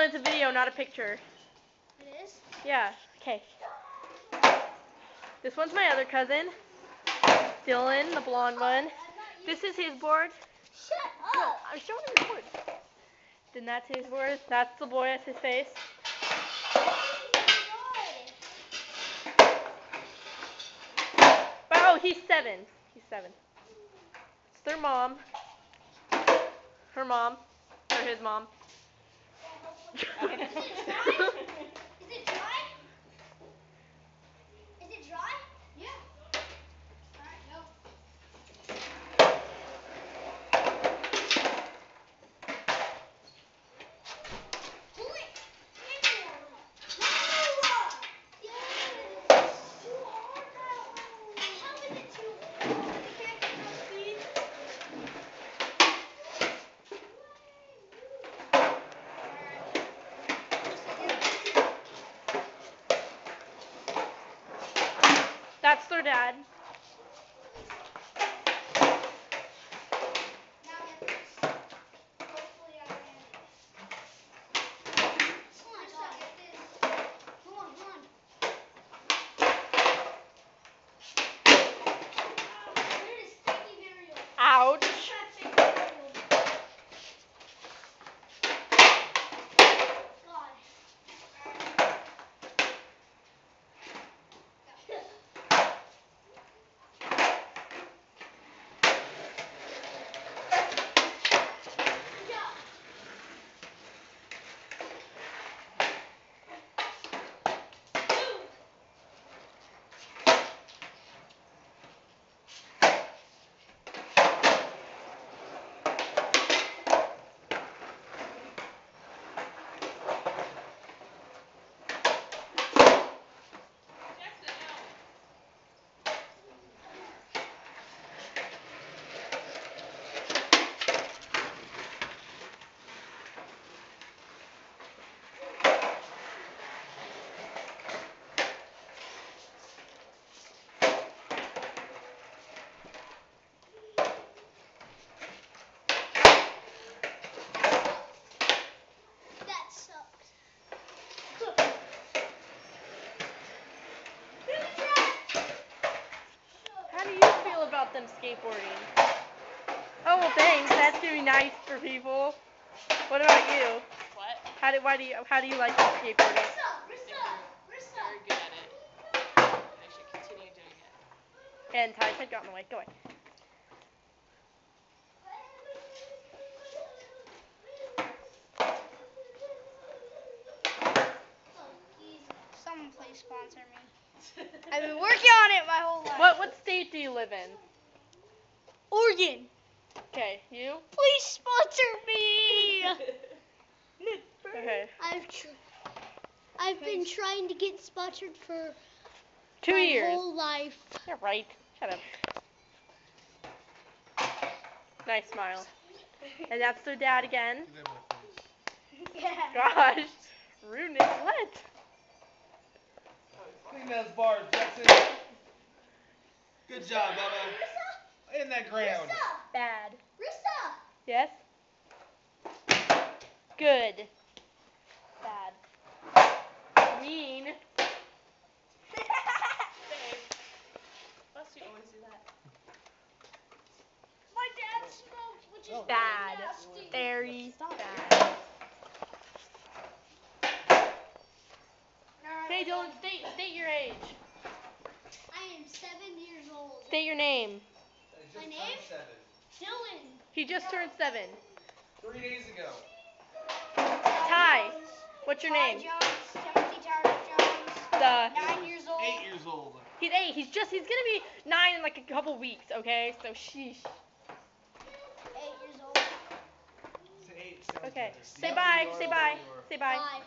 it's a video, not a picture. It is? Yeah. Okay. This one's my other cousin, Dylan, the blonde one. This is his board. Shut No, up! I'm showing him his board. Then that's his board. That's the boy. That's his face. Oh, he's 7. He's 7. It's their mom. Her mom. Or his mom. Is it dry? Is it dry? Is it dry? Yeah. Alright, go. Pull it. No! Yes! Too hard now. How is it too hard? You can't get no speed. That's their dad. Ouch. How do you feel about them skateboarding? Oh, well, thanks. That's gonna be nice for people. What about you? What? How do you like them skateboarding? Very good at it. I should continue doing it. And Ty's head got in the way. Go away. Someone please sponsor me. I've been working on it my whole life. What state do you live in? Oregon. Okay, you? Please sponsor me. Okay. I've been trying to get sponsored for 2 my years. whole life. Yeah, right. Shut up. Nice smile. And that's their dad again. Yeah. Gosh. Rudeness. What? Clean those bars, Jackson. Good job, Bubba. In that ground. Bad. Rissa. Yes? Good. Bad. Mean. Plus, you always do that. My dad smokes, which is Bad. nasty. Very bad. Hey, Dylan, state your age. I am 7 years old. State your name. My name? Dylan. He just turned 7. 3 days ago. Ty, what's your name? Jones, Timothy Tyler Jones. 9 years old. 8 years old. He's 8. He's gonna be 9 in like a couple weeks. Okay, so sheesh. 8 years old. Say 8. Okay, say bye. Say bye. Say bye. Bye.